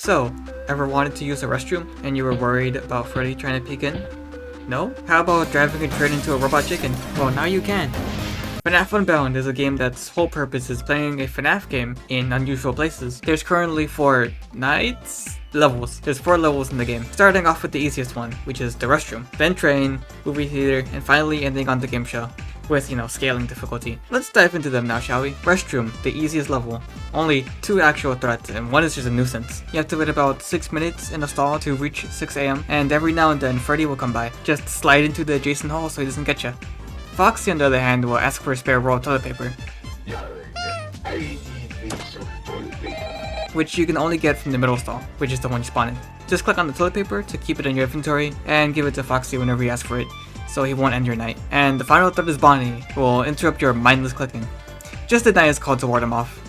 So, ever wanted to use a restroom and you were worried about Freddy trying to peek in? No? How about driving a train into a robot chicken? Well, now you can. Fnaf Unbound is a game that's whole purpose is playing a Fnaf game in unusual places. There's currently 4 levels. There's 4 levels in the game, starting off with the easiest one, which is the restroom, then train, movie theater, and finally ending on the game show, with, scaling difficulty. Let's dive into them now, shall we? Restroom, the easiest level. Only 2 actual threats, and 1 is just a nuisance. You have to wait about 6 minutes in a stall to reach 6 AM, and every now and then Freddy will come by. Just slide into the adjacent hall so he doesn't get you. Foxy, on the other hand, will ask for a spare roll of toilet paper, which you can only get from the middle stall, which is the one you spawn in. Just click on the toilet paper to keep it in your inventory, and give it to Foxy whenever you ask for it, so he won't end your night. And the final threat is Bonnie, who will interrupt your mindless clicking. Just a nice call to ward him off.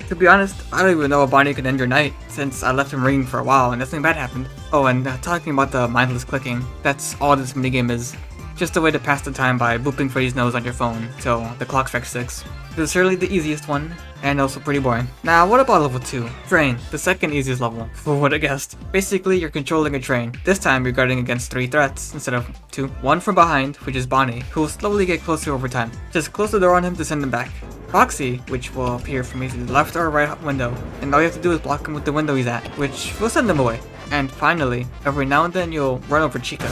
To be honest, I don't even know if Bonnie could end your night, since I left him ringing for a while and nothing bad happened. Oh, and talking about the mindless clicking, that's all this minigame is. Just a way to pass the time by booping Freddy's nose on your phone till the clock strikes 6. This is surely the easiest one, and also pretty boring. Now, what about level 2? Train, the second easiest level. Who would have guessed? Basically, you're controlling a train. This time, you're guarding against 3 threats instead of 2. 1 from behind, which is Bonnie, who will slowly get closer over time. Just close the door on him to send him back. Foxy, which will appear from either the left or right window, and all you have to do is block him with the window he's at, which will send him away. And finally, every now and then you'll run over Chica.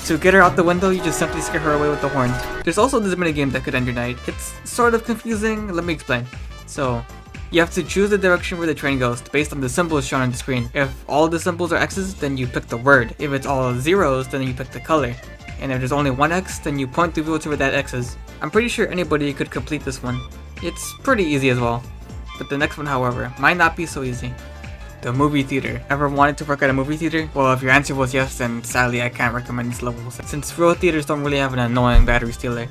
To get her out the window, you just simply scare her away with the horn. There's also this minigame that could end your night. It's sort of confusing, let me explain. So, you have to choose the direction where the train goes based on the symbols shown on the screen. If all the symbols are X's, then you pick the word. If it's all zeros, then you pick the color. And if there's only one X, then you point the wheel to where that X is. I'm pretty sure anybody could complete this one. It's pretty easy as well. But the next one, however, might not be so easy. The movie theater. Ever wanted to work at a movie theater? Well, if your answer was yes, then sadly I can't recommend this level, since real theaters don't really have an annoying battery stealer.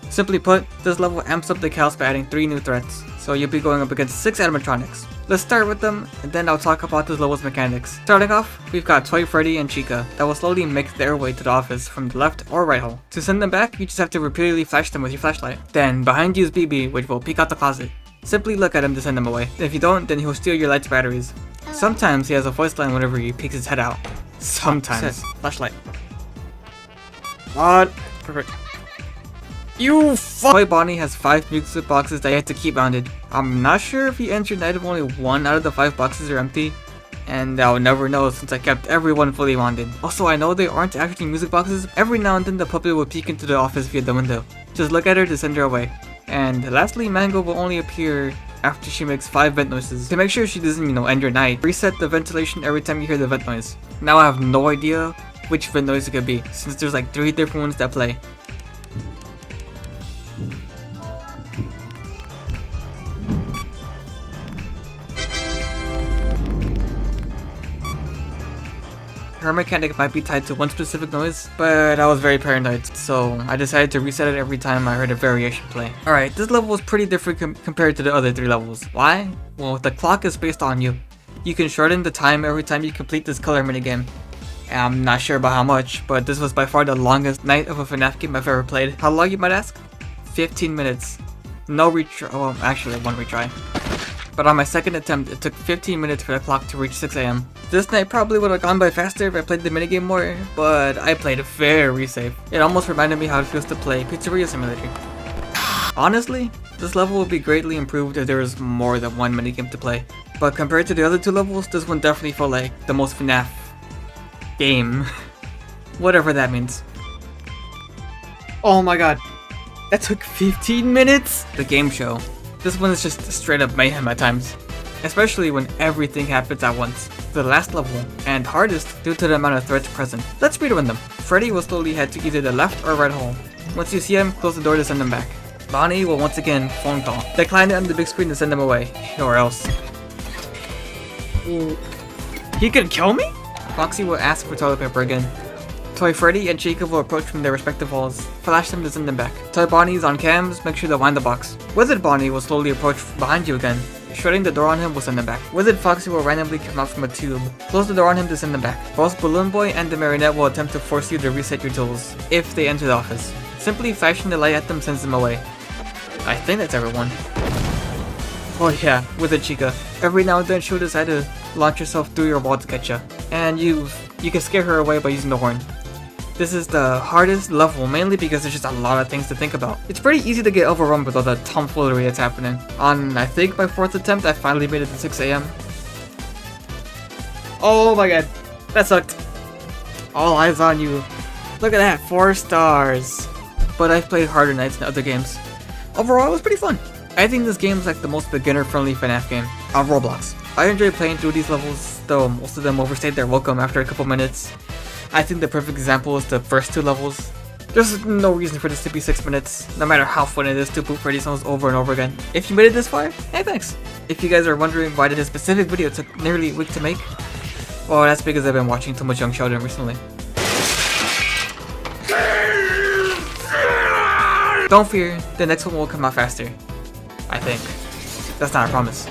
Simply put, this level amps up the chaos by adding 3 new threats, so you'll be going up against 6 animatronics. Let's start with them, and then I'll talk about this level's mechanics. Starting off, we've got Toy Freddy and Chica that will slowly make their way to the office from the left or right hole. To send them back, you just have to repeatedly flash them with your flashlight. Then, behind you is BB, which will peek out the closet. Simply look at him to send them away. If you don't, then he'll steal your light's batteries. Sometimes he has a voice line whenever he peeks his head out. Sometimes. Flashlight. What? Perfect. You fuck! Toy Bonnie has 5 music boxes that you have to keep rounded. I'm not sure if he ends your night if only 1 out of the 5 boxes are empty. And I'll never know since I kept everyone fully rounded. Also, I know they aren't actually music boxes. Every now and then the puppet will peek into the office via the window. Just look at her to send her away. And lastly, Mango will only appear after she makes 5 vent noises. To make sure she doesn't, end your night, reset the ventilation every time you hear the vent noise. Now I have no idea which vent noise it could be, since there's like 3 different ones that play. Her mechanic might be tied to one specific noise, but I was very paranoid, so I decided to reset it every time I heard a variation play. Alright, this level is pretty different compared to the other 3 levels. Why? Well, the clock is based on you. You can shorten the time every time you complete this color minigame. I'm not sure about how much, but this was by far the longest night of a FNAF game I've ever played. How long, you might ask? 15 minutes. No retry, well, actually 1 retry. But on my second attempt, it took 15 minutes for the clock to reach 6 AM. This night probably would have gone by faster if I played the minigame more, but I played it very safe. It almost reminded me how it feels to play Pizzeria Simulator. Honestly, this level would be greatly improved if there was more than 1 minigame to play. But compared to the other 2 levels, this one definitely felt like the most FNAF game. Whatever that means. Oh my god. That took 15 minutes? The game show. This one is just straight up mayhem at times, especially when everything happens at once. The last level, and hardest due to the amount of threats present. Let's speedrun them. Freddy will slowly head to either the left or right hole. Once you see him, close the door to send him back. Bonnie will once again phone call. Decline it on the big screen to send him away, or else. He could kill me? Foxy will ask for toilet paper again. Toy Freddy and Chica will approach from their respective halls. Flash them to send them back. Toy Bonnie's on cams, make sure to wind the box. Wizard Bonnie will slowly approach behind you again. Shutting the door on him will send him back. Wizard Foxy will randomly come out from a tube. Close the door on him to send him back. Both Balloon Boy and the Marionette will attempt to force you to reset your tools, if they enter the office. Simply flashing the light at them sends them away. I think that's everyone. Oh yeah, Wizard Chica. Every now and then she'll decide to launch yourself through your wall to catch you, and you can scare her away by using the horn. This is the hardest level, mainly because there's just a lot of things to think about. It's pretty easy to get overrun with all the tomfoolery that's happening. On, I think, my 4th attempt, I finally made it to 6 AM. Oh my god, that sucked. All eyes on you. Look at that, 4 stars. But I've played harder nights in other games. Overall, it was pretty fun. I think this game is like the most beginner-friendly FNAF game on Roblox. I enjoy playing through these levels, though most of them overstayed their welcome after a couple minutes. I think the perfect example is the first 2 levels. There's no reason for this to be 6 minutes, no matter how fun it is to boot Freddy's levels over and over again. If you made it this far, hey thanks! If you guys are wondering why this specific video took nearly a week to make, well that's because I've been watching too much Young Sheldon recently. Don't fear, the next one will come out faster. I think. That's not a promise.